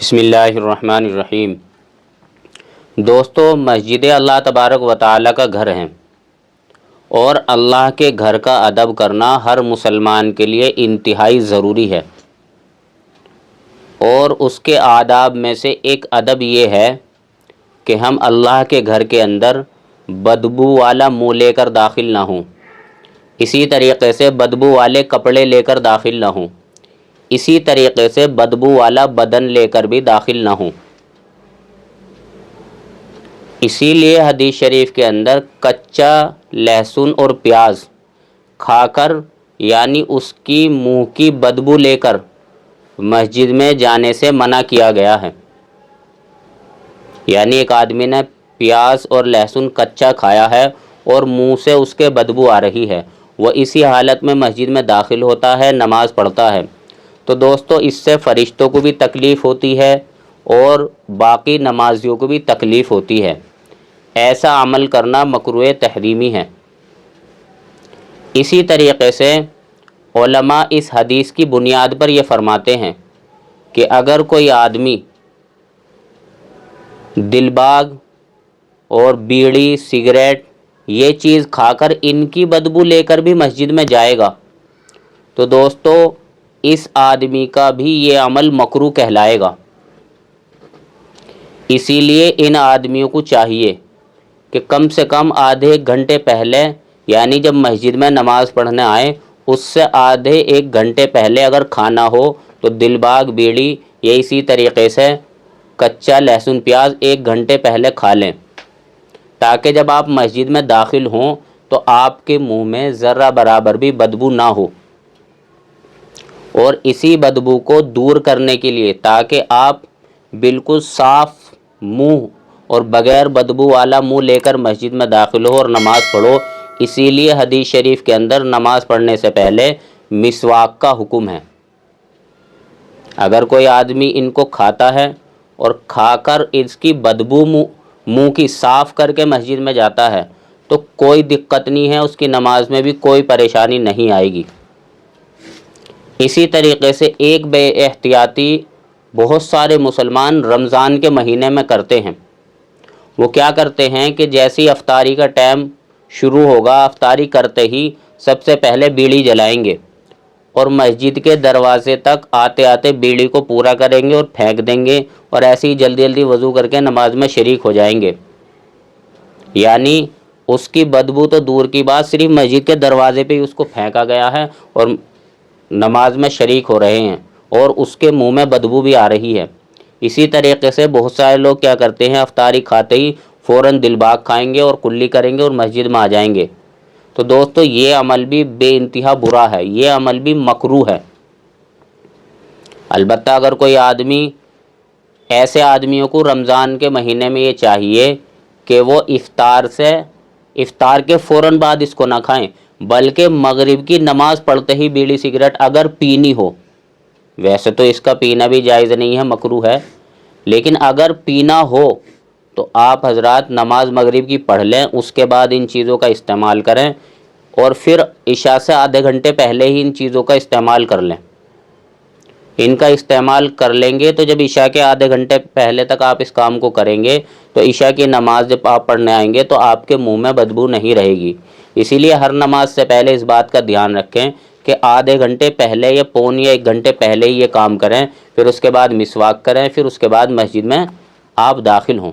بسم اللہ الرحمن الرحیم۔ دوستو، مسجد اللہ تبارک و تعالیٰ کا گھر ہے اور اللہ کے گھر کا ادب کرنا ہر مسلمان کے لیے انتہائی ضروری ہے، اور اس کے آداب میں سے ایک ادب یہ ہے کہ ہم اللہ کے گھر کے اندر بدبو والا منہ لے کر داخل نہ ہوں، اسی طریقے سے بدبو والے کپڑے لے کر داخل نہ ہوں، اسی طریقے سے بدبو والا بدن لے کر بھی داخل نہ ہوں۔ اسی لیے حدیث شریف کے اندر کچا لہسن اور پیاز کھا کر، یعنی اس کی منہ کی بدبو لے کر مسجد میں جانے سے منع کیا گیا ہے۔ یعنی ایک آدمی نے پیاز اور لہسن کچا کھایا ہے اور منہ سے اس کے بدبو آ رہی ہے، وہ اسی حالت میں مسجد میں داخل ہوتا ہے، نماز پڑھتا ہے، تو دوستو اس سے فرشتوں کو بھی تکلیف ہوتی ہے اور باقی نمازیوں کو بھی تکلیف ہوتی ہے۔ ایسا عمل کرنا مکروہ تحریمی ہے۔ اسی طریقے سے علماء اس حدیث کی بنیاد پر یہ فرماتے ہیں کہ اگر کوئی آدمی دل باغ اور بیڑی، سگریٹ یہ چیز کھا کر ان کی بدبو لے کر بھی مسجد میں جائے گا تو دوستو اس آدمی کا بھی یہ عمل مکروہ کہلائے گا۔ اسی لیے ان آدمیوں کو چاہیے کہ کم سے کم آدھے گھنٹے پہلے، یعنی جب مسجد میں نماز پڑھنے آئے اس سے آدھے ایک گھنٹے پہلے اگر کھانا ہو تو دل باغ، بیڑی یا اسی طریقے سے کچا لہسن پیاز ایک گھنٹے پہلے کھا لیں، تاکہ جب آپ مسجد میں داخل ہوں تو آپ کے منہ میں ذرہ برابر بھی بدبو نہ ہو۔ اور اسی بدبو کو دور کرنے کے لیے، تاکہ آپ بالکل صاف منہ اور بغیر بدبو والا منہ لے کر مسجد میں داخل ہو اور نماز پڑھو، اسی لیے حدیث شریف کے اندر نماز پڑھنے سے پہلے مسواک کا حکم ہے۔ اگر کوئی آدمی ان کو کھاتا ہے اور کھا کر اس کی بدبو منہ کی صاف کر کے مسجد میں جاتا ہے تو کوئی دقت نہیں ہے، اس کی نماز میں بھی کوئی پریشانی نہیں آئے گی۔ اسی طریقے سے ایک بے احتیاطی بہت سارے مسلمان رمضان کے مہینے میں کرتے ہیں۔ وہ کیا کرتے ہیں کہ جیسی افطاری کا ٹائم شروع ہوگا، افطاری کرتے ہی سب سے پہلے بیڑی جلائیں گے اور مسجد کے دروازے تک آتے آتے بیڑی کو پورا کریں گے اور پھینک دیں گے، اور ایسے ہی جلدی جلدی وضو کر کے نماز میں شریک ہو جائیں گے۔ یعنی اس کی بدبو تو دور کی بات، صرف مسجد کے دروازے پہ ہی اس کو پھینکا گیا ہے اور نماز میں شریک ہو رہے ہیں اور اس کے منہ میں بدبو بھی آ رہی ہے۔ اسی طریقے سے بہت سارے لوگ کیا کرتے ہیں، افطاری کھاتے ہی فوراً دل باغ کھائیں گے اور کلی کریں گے اور مسجد میں آ جائیں گے۔ تو دوستو یہ عمل بھی بے انتہا برا ہے، یہ عمل بھی مکروہ ہے۔ البتہ اگر کوئی آدمی، ایسے آدمیوں کو رمضان کے مہینے میں یہ چاہیے کہ وہ افطار کے فوراً بعد اس کو نہ کھائیں، بلکہ مغرب کی نماز پڑھتے ہی بیڑی سگریٹ اگر پینی ہو، ویسے تو اس کا پینا بھی جائز نہیں ہے، مکروہ ہے، لیکن اگر پینا ہو تو آپ حضرات نماز مغرب کی پڑھ لیں، اس کے بعد ان چیزوں کا استعمال کریں، اور پھر عشاء سے آدھے گھنٹے پہلے ہی ان چیزوں کا استعمال کر لیں۔ ان کا استعمال کر لیں گے تو جب عشاء کے آدھے گھنٹے پہلے تک آپ اس کام کو کریں گے تو عشاء کی نماز جب آپ پڑھنے آئیں گے تو آپ کے منہ میں بدبو نہیں رہے گی۔ اسی لیے ہر نماز سے پہلے اس بات کا دھیان رکھیں کہ آدھے گھنٹے پہلے یا پونے یا ایک گھنٹے پہلے ہی یہ کام کریں، پھر اس کے بعد مسواک کریں، پھر اس کے بعد مسجد میں آپ داخل ہوں۔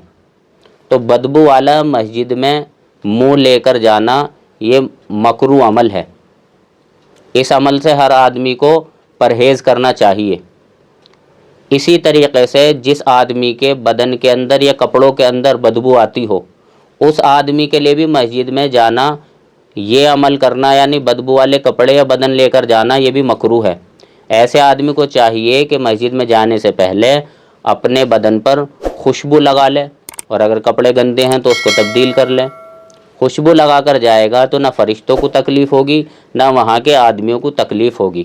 تو بدبو والا مسجد میں منہ لے کر جانا یہ مکروہ عمل ہے، اس عمل سے ہر آدمی کو پرہیز کرنا چاہیے۔ اسی طریقے سے جس آدمی کے بدن کے اندر یا کپڑوں کے اندر بدبو آتی ہو، اس آدمی کے لیے بھی مسجد میں جانا، یہ عمل کرنا، یعنی بدبو والے کپڑے یا بدن لے کر جانا، یہ بھی مکروہ ہے۔ ایسے آدمی کو چاہیے کہ مسجد میں جانے سے پہلے اپنے بدن پر خوشبو لگا لے، اور اگر کپڑے گندے ہیں تو اس کو تبدیل کر لے۔ خوشبو لگا کر جائے گا تو نہ فرشتوں کو تکلیف ہوگی نہ وہاں کے آدمیوں کو تکلیف ہوگی۔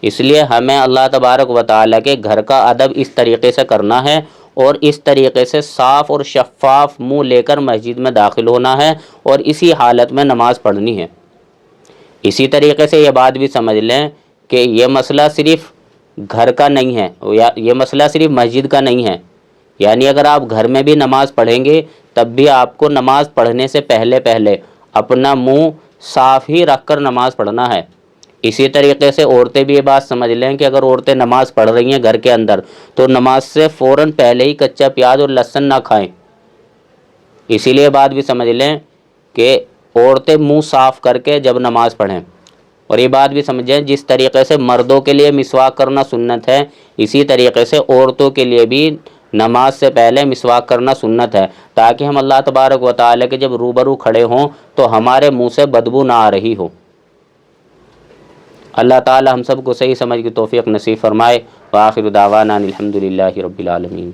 اس لیے ہمیں اللہ تبارک و تعالیٰ کے گھر کا ادب اس طریقے سے کرنا ہے اور اس طریقے سے صاف اور شفاف منہ لے کر مسجد میں داخل ہونا ہے اور اسی حالت میں نماز پڑھنی ہے۔ اسی طریقے سے یہ بات بھی سمجھ لیں کہ یہ مسئلہ صرف گھر کا نہیں ہے، یہ مسئلہ صرف مسجد کا نہیں ہے، یعنی اگر آپ گھر میں بھی نماز پڑھیں گے تب بھی آپ کو نماز پڑھنے سے پہلے اپنا منہ صاف ہی رکھ کر نماز پڑھنا ہے۔ اسی طریقے سے عورتیں بھی یہ بات سمجھ لیں کہ اگر عورتیں نماز پڑھ رہی ہیں گھر کے اندر تو نماز سے فوراً پہلے ہی کچا پیاز اور لہسن نہ کھائیں۔ اسی لیے بات بھی سمجھ لیں کہ عورتیں منہ صاف کر کے جب نماز پڑھیں، اور یہ بات بھی سمجھیں جس طریقے سے مردوں کے لیے مسواک کرنا سنت ہے، اسی طریقے سے عورتوں کے لیے بھی نماز سے پہلے مسواک کرنا سنت ہے، تاکہ ہم اللہ تبارک و تعالیٰ کے جب روبرو کھڑے ہوں تو ہمارے منہ سے بدبو نہ آ رہی ہو۔ اللہ تعالی ہم سب کو صحیح سمجھ کی توفیق نصیب فرمائے۔ وآخر دعوانا الحمدللہ رب العالمین۔